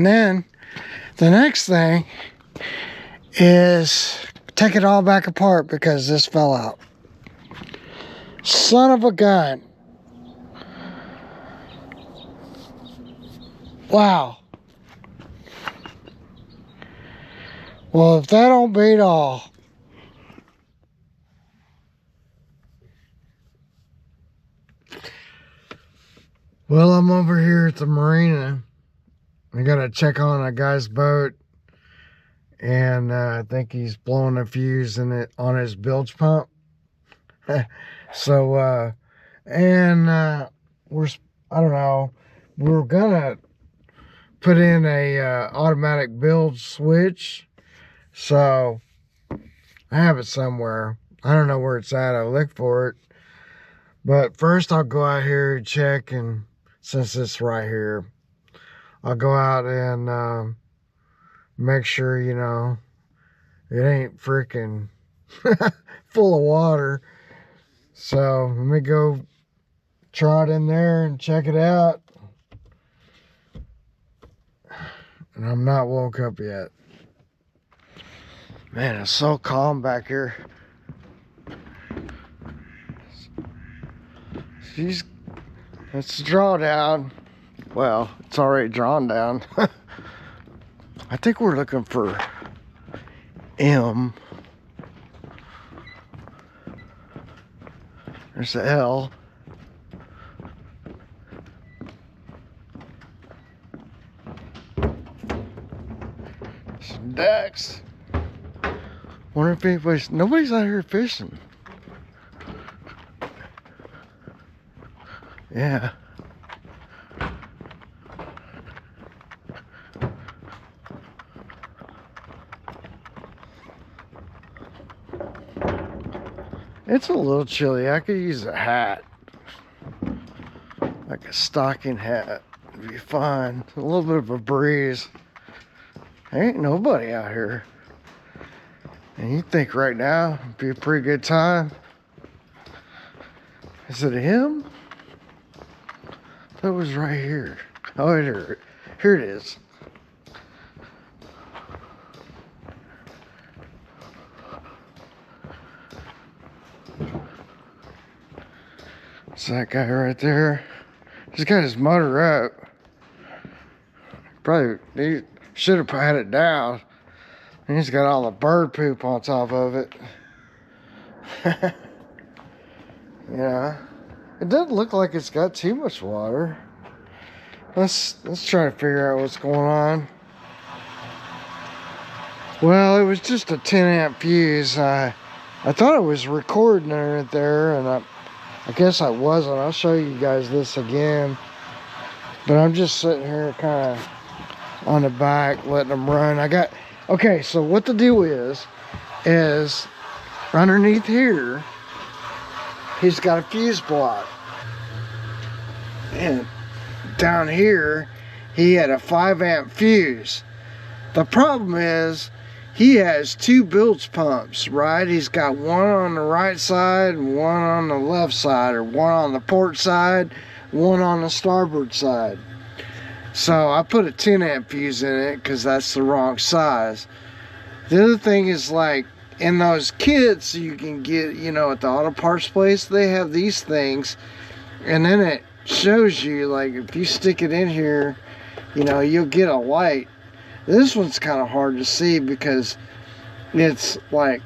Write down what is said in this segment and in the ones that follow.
And then the next thing is take it all back apart because this fell out. Son of a gun. Wow. Well, if that don't beat all. Well, I'm over here at the Marina. I gotta check on a guy's boat, and I think he's blowing a fuse in it on his bilge pump. So, I don't know, we're gonna put in a automatic bilge switch. So I have it somewhere. I don't know where it's at. I'll look for it. But first I'll go out here and check, and since it's right here, I'll go out and make sure, you know, it ain't freaking full of water. So let me go trot in there and check it out. And I'm not woke up yet. Man, it's so calm back here. It's draw down. Well, it's already drawn down. I think we're looking for M. There's the L. Some ducks. Wonder if nobody's out here fishing. Yeah. It's a little chilly. I could use a hat. Like a stocking hat. It'd be fine. A little bit of a breeze. There ain't nobody out here. And you think right now would be a pretty good time. Is it him? That was right here. Oh, here it is. It's that guy right there. He's got his motor up. Probably he should have had it down. And he's got all the bird poop on top of it. Yeah. It doesn't look like it's got too much water. Let's try to figure out what's going on. Well, it was just a 10 amp fuse. I thought it was recording it there, and I guess I wasn't. I'll show you guys this again. But I'm just sitting here kind of on the back, letting them run. Okay, so what the deal is underneath here, he's got a fuse block. And down here, he had a 5 amp fuse. The problem is, he has 2 bilge pumps, right? He's got one on the right side and one on the left side, or one on the port side, one on the starboard side. So I put a 10 amp fuse in it because that's the wrong size. The other thing is, like, in those kits you can get, you know, at the auto parts place, they have these things, and then it shows you, like, if you stick it in here, you know, you'll get a light. This one's kind of hard to see because it's like,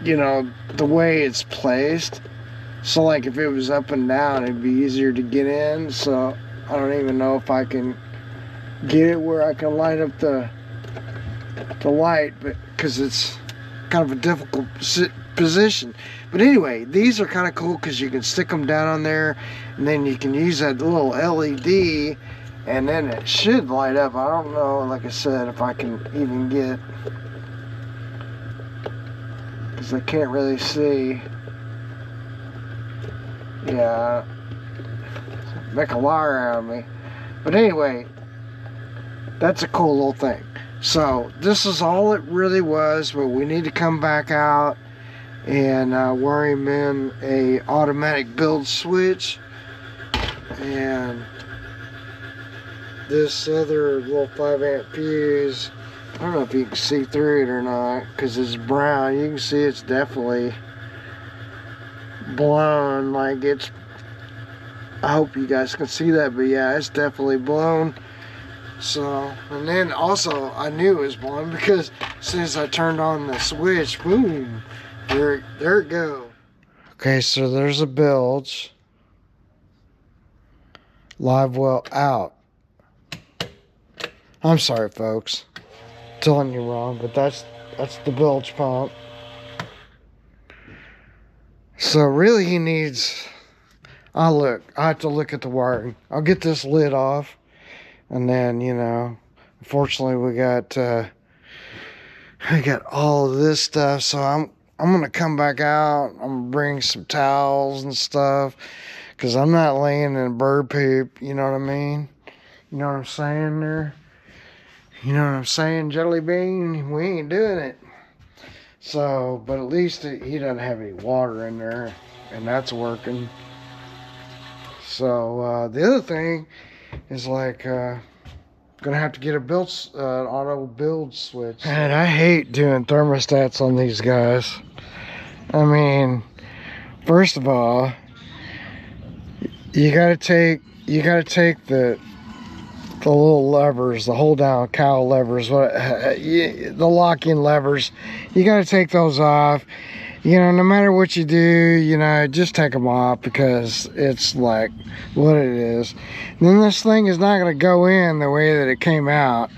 you know, the way it's placed. So like if it was up and down, it'd be easier to get in. So I don't even know if I can get it where I can light up the light, but because it's kind of a difficult position. But anyway, these are kind of cool because you can stick them down on there, and then you can use that little LED, and then it should light up. I don't know, like I said, if I can even get, because I can't really see. Yeah, make a liar out of me. But anyway, that's a cool little thing. So this is all it really was, but we need to come back out and wire him in a automatic bilge switch, and this other little 5-amp fuse. I don't know if you can see through it or not because it's brown. You can see it's definitely blown. Like it's, I hope you guys can see that, but yeah, it's definitely blown. So, and then also I knew it was blown because as soon as I turned on the switch, boom, there it goes. Okay, so there's a bilge. Live well out. I'm sorry, folks. Telling you wrong, but that's the bilge pump. So really he needs, I have to look at the wiring. I'll get this lid off, and then, you know, unfortunately we got all of this stuff, so I'm gonna come back out. I'm gonna bring some towels and stuff, because I'm not laying in bird poop, you know what I mean? You know what I'm saying there? You know what I'm saying, Jelly Bean? We ain't doing it. So, but at least he doesn't have any water in there, and that's working. So, the other thing is like, gonna have to get a auto build switch. And I hate doing thermostats on these guys. I mean, first of all, you gotta take the little levers, the hold down cowl levers, the lock-in levers. You gotta take those off. You know, no matter what you do, you know, just take them off, because it's like what it is. And then this thing is not gonna go in the way that it came out.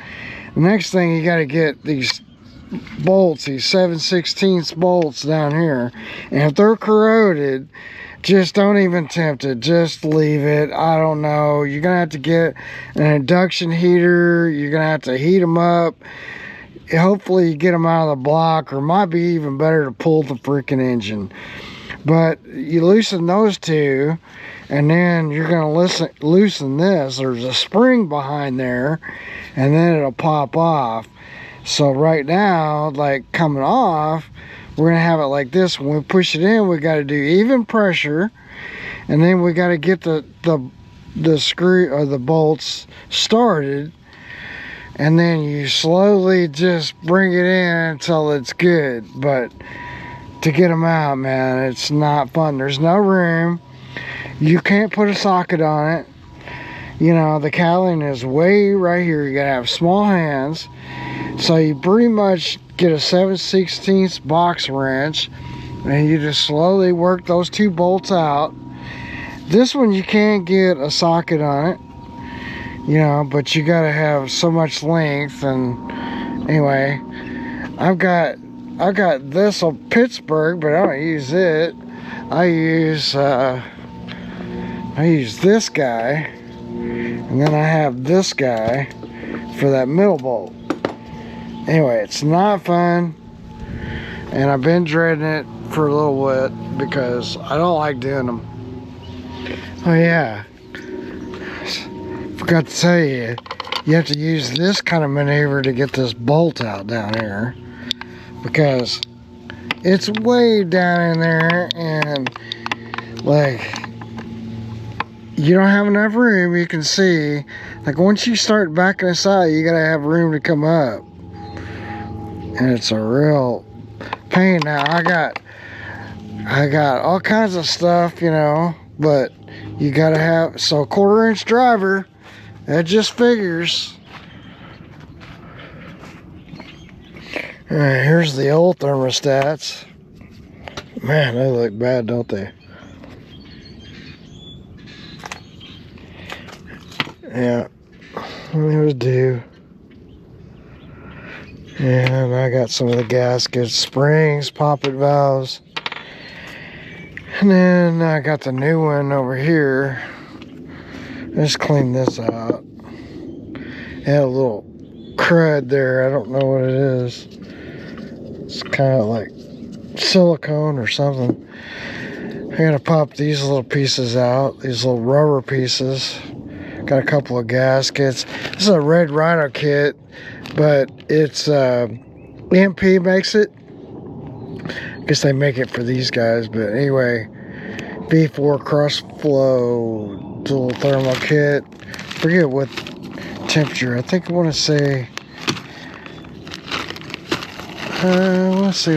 The next thing, you gotta get these bolts, these 7/16 bolts down here, and if they're corroded, just don't even attempt it. Just leave it. I don't know. You're gonna have to get an induction heater. You're gonna have to heat them up. Hopefully you get them out of the block, or it might be even better to pull the freaking engine. But you loosen those two, and then you're gonna loosen this. There's a spring behind there, and then it'll pop off. So right now, like coming off, we're gonna have it like this. When we push it in, we got to do even pressure, and then we got to get the screw or the bolts started, and then you slowly just bring it in until it's good. But to get them out, man, it's not fun. There's no room. You can't put a socket on it. You know, the cowling is way right here. You gotta have small hands. So you pretty much get a 7/16 box wrench, and you just slowly work those two bolts out. This one you can't get a socket on it, you know, but you gotta have so much length. And anyway, I've got this on Pittsburgh, but I don't use it. I use this guy, and then I have this guy for that middle bolt. Anyway, it's not fun, and I've been dreading it for a little bit because I don't like doing them. Oh yeah, forgot to tell you, you have to use this kind of maneuver to get this bolt out down here, because it's way down in there, and like you don't have enough room. You can see, like once you start backing this out, you gotta have room to come up. And it's a real pain. Now I got all kinds of stuff, you know, but you gotta have, so 1/4-inch driver, that just figures. All right, here's the old thermostats. Man, they look bad, don't they? Yeah, it was due. And I got some of the gaskets, springs, poppet valves. And then I got the new one over here. Let's clean this out. It had a little crud there. I don't know what it is. It's kind of like silicone or something. I gotta pop these little pieces out, these little rubber pieces. Got a couple of gaskets. This is a Red Rhino kit, but it's EMP makes it. I guess they make it for these guys, but anyway, V4 Crossflow dual thermal kit. Forget what temperature. I think I want to say,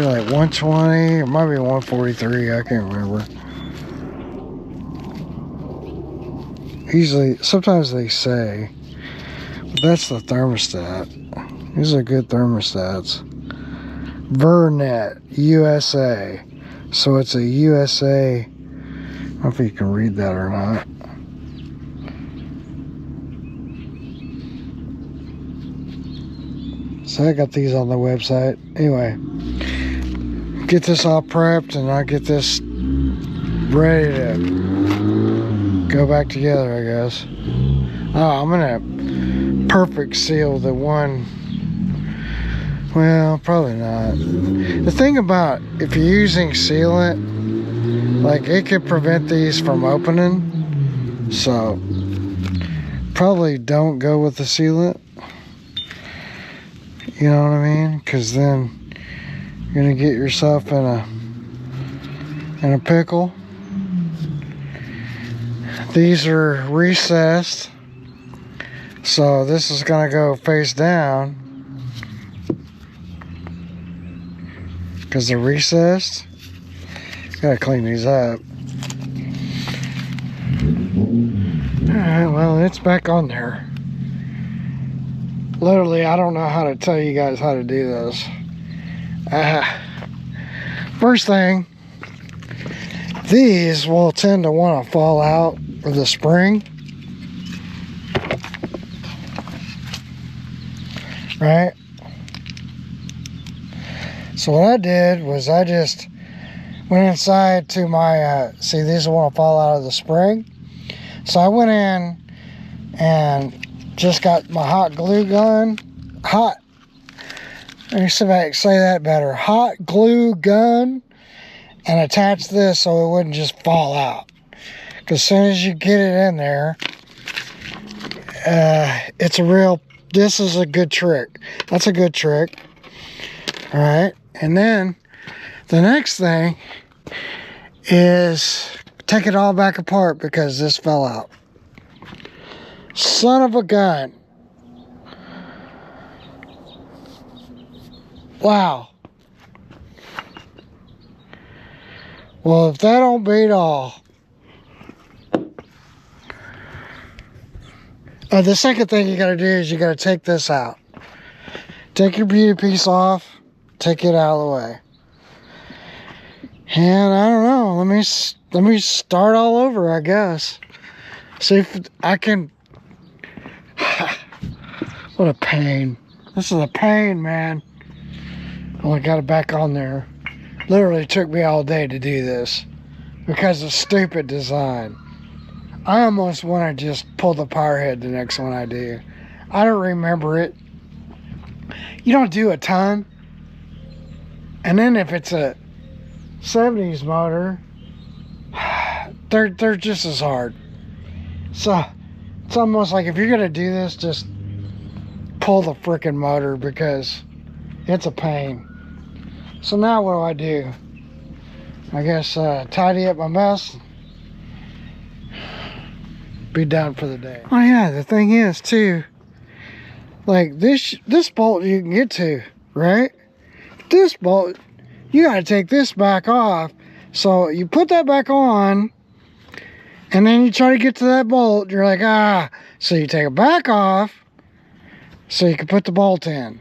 like 120, or might be 143. I can't remember. Usually, sometimes they say, but that's the thermostat. These are good thermostats. Vernet USA. So it's a USA. I don't know if you can read that or not. So I got these on the website. Anyway, get this all prepped and I'll get this ready to go back together, I guess. Oh, I'm gonna perfect seal the one. Well, probably not. The thing about if you're using sealant, like it could prevent these from opening. So probably don't go with the sealant. You know what I mean? Because then you're gonna get yourself in a pickle. These are recessed, so this is gonna go face down because they're recessed. Gotta clean these up. Alright, well, it's back on there. Literally, I don't know how to tell you guys how to do this. First thing, these will tend to want to fall out of the spring. Right? So what I did was I just went inside to my, see, these will want to fall out of the spring. So I went in and just got my hot glue gun. Let me see if I can say that better. Hot glue gun, and attach this so it wouldn't just fall out. Because as soon as you get it in there, this is a good trick. That's a good trick. All right. And then the next thing is take it all back apart because this fell out. Son of a gun. Wow. Well, if that don't beat all. The second thing you got to do is you got to take this out. Take your beauty piece off. Take it out of the way. And I don't know. Let me start all over, I guess. See if I can. What a pain. This is a pain, man. Well, I got it back on there. Literally took me all day to do this because of stupid design. I almost want to just pull the power head the next one I do. I don't remember it. You don't do a ton. And then if it's a 70s motor, they're just as hard. So it's almost like if you're going to do this, just pull the freaking motor because it's a pain. So now what do? I guess tidy up my mess. Be done for the day. Oh yeah, the thing is too, like this bolt you can get to, right? This bolt, you got to take this back off. So you put that back on, and then you try to get to that bolt. You're like, so you take it back off, so you can put the bolt in.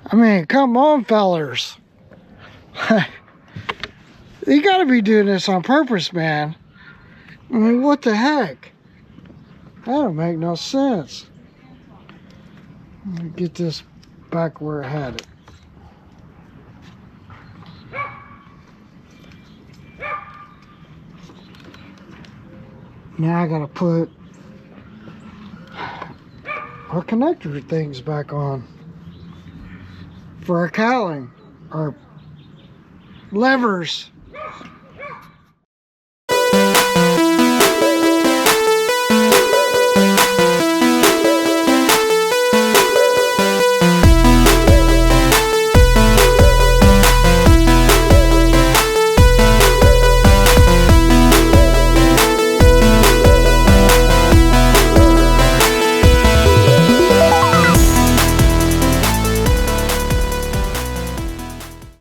I mean, come on, fellers. You got to be doing this on purpose, man. I mean, what the heck? That don't make no sense. Let me get this back where I had it. Now I gotta put our connector things back on for our cowling, our levers.